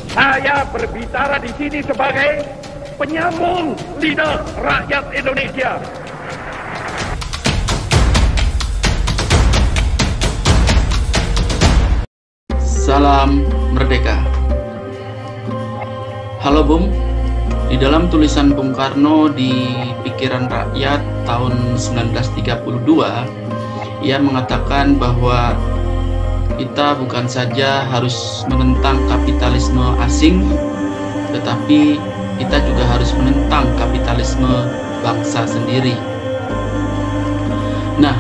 Saya berbicara di sini sebagai penyambung lidah rakyat Indonesia. Salam Merdeka. Halo Bung, di dalam tulisan Bung Karno di Pikiran Rakyat tahun 1932, ia mengatakan bahwa kita bukan saja harus menentang kapitalisme asing, tetapi kita juga harus menentang kapitalisme bangsa sendiri. Nah,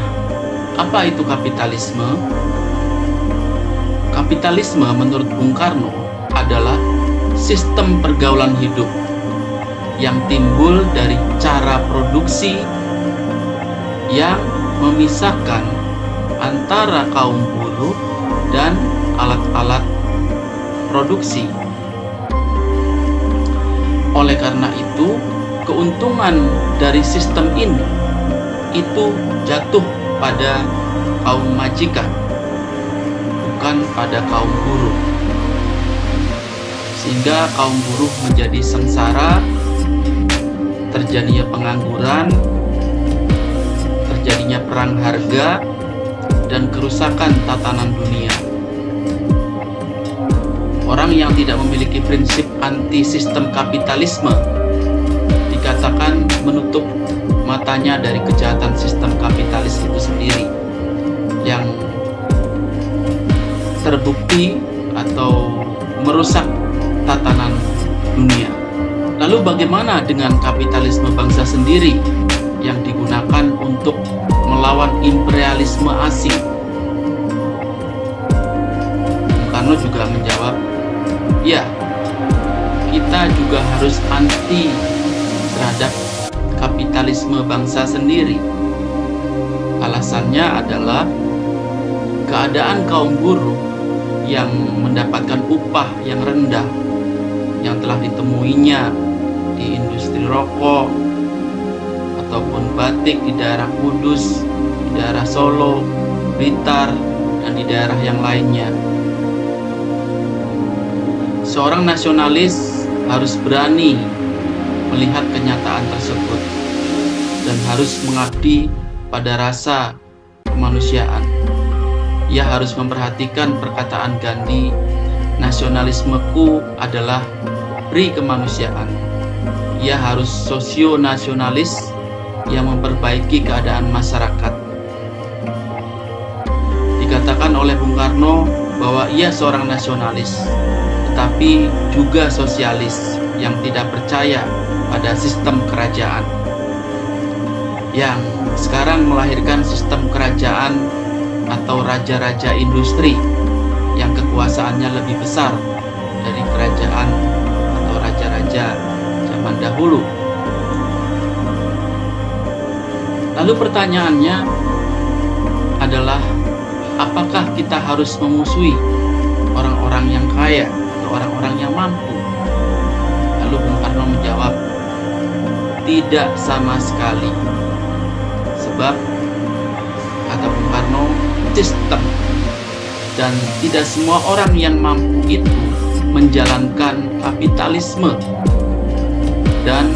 apa itu kapitalisme? Kapitalisme menurut Bung Karno adalah sistem pergaulan hidup yang timbul dari cara produksi yang memisahkan antara kaum buruh dan alat-alat produksi. Oleh karena itu, keuntungan dari sistem ini itu jatuh pada kaum majikan, bukan pada kaum buruh. Sehingga kaum buruh menjadi sengsara, terjadinya pengangguran, terjadinya perang harga, dan kerusakan tatanan dunia. Orang yang tidak memiliki prinsip anti sistem kapitalisme dikatakan menutup matanya dari kejahatan sistem kapitalis itu sendiri yang terbukti atau merusak tatanan dunia. Lalu bagaimana dengan kapitalisme bangsa sendiri yang digunakan untuk melawan imperialisme asing? Bung Karno juga menjawab, ya, kita juga harus anti terhadap kapitalisme bangsa sendiri. Alasannya adalah keadaan kaum buruh yang mendapatkan upah yang rendah yang telah ditemuinya di industri rokok ataupun batik di daerah Kudus, di daerah Solo, Blitar, dan di daerah yang lainnya. Seorang nasionalis harus berani melihat kenyataan tersebut dan harus mengabdi pada rasa kemanusiaan. Ia harus memperhatikan perkataan Gandhi, nasionalismeku adalah pri kemanusiaan. Ia harus sosionasionalis yang memperbaiki keadaan masyarakat. Dikatakan oleh Bung Karno bahwa ia seorang nasionalis, tetapi juga sosialis yang tidak percaya pada sistem kerajaan, yang sekarang melahirkan sistem kerajaan atau raja-raja industri yang kekuasaannya lebih besar dari kerajaan atau raja-raja zaman dahulu. Lalu pertanyaannya adalah, apakah kita harus memusuhi orang-orang yang kaya atau orang-orang yang mampu? Lalu Bung Karno menjawab, tidak sama sekali. Sebab, kata Bung Karno, sistem dan tidak semua orang yang mampu itu menjalankan kapitalisme, dan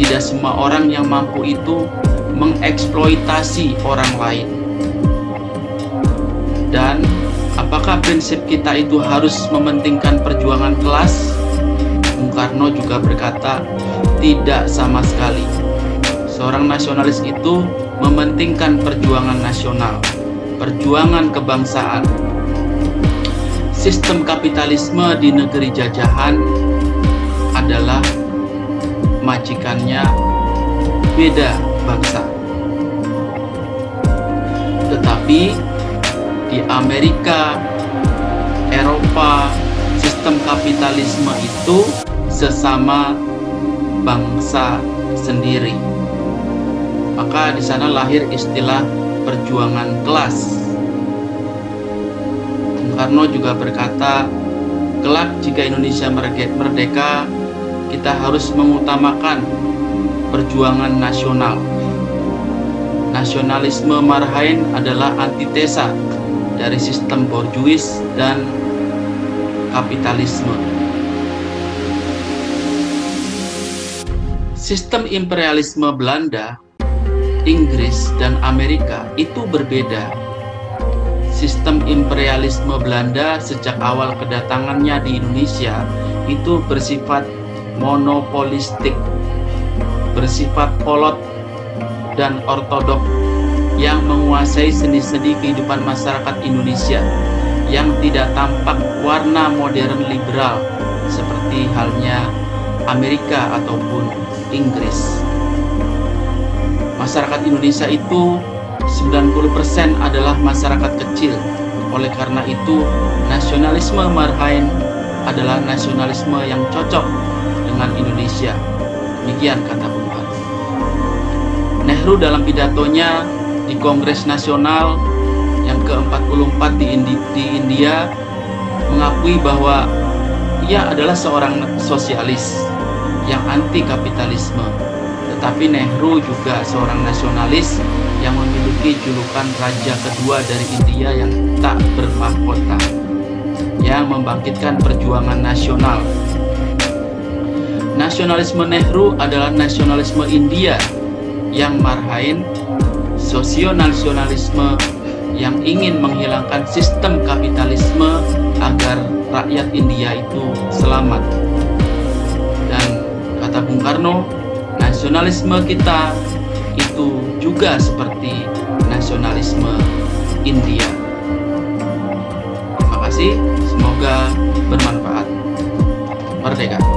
tidak semua orang yang mampu itu mengeksploitasi orang lain. Dan apakah prinsip kita itu harus mementingkan perjuangan kelas? Bung Karno juga berkata, tidak sama sekali. Seorang nasionalis itu mementingkan perjuangan nasional, perjuangan kebangsaan. Sistem kapitalisme di negeri jajahan adalah majikannya beda bangsa. Tetapi di Amerika, Eropa, sistem kapitalisme itu sesama bangsa sendiri. Maka di sana lahir istilah perjuangan kelas. Bung Karno juga berkata, kelak jika Indonesia merdeka, kita harus mengutamakan perjuangan nasional. Nasionalisme Marhain adalah antitesa dari sistem borjuis dan kapitalisme. Sistem imperialisme Belanda, Inggris, dan Amerika itu berbeda. Sistem imperialisme Belanda sejak awal kedatangannya di Indonesia itu bersifat monopolistik, bersifat kolot dan ortodok yang menguasai sendi-sendi kehidupan masyarakat Indonesia yang tidak tampak warna modern liberal seperti halnya Amerika ataupun Inggris. Masyarakat Indonesia itu 90% adalah masyarakat kecil. Oleh karena itu, nasionalisme Marhain adalah nasionalisme yang cocok dengan Indonesia. Demikian kata Bung Karno. Nehru dalam pidatonya di Kongres Nasional yang ke-44 di India mengakui bahwa ia adalah seorang sosialis yang anti kapitalisme. Tetapi Nehru juga seorang nasionalis yang memiliki julukan raja kedua dari India yang tak bermahkota, yang membangkitkan perjuangan nasional. Nasionalisme Nehru adalah nasionalisme India yang Marhain sosionasionalisme yang ingin menghilangkan sistem kapitalisme agar rakyat India itu selamat. Dan kata Bung Karno, nasionalisme kita itu juga seperti nasionalisme India. Terima kasih, semoga bermanfaat. Merdeka.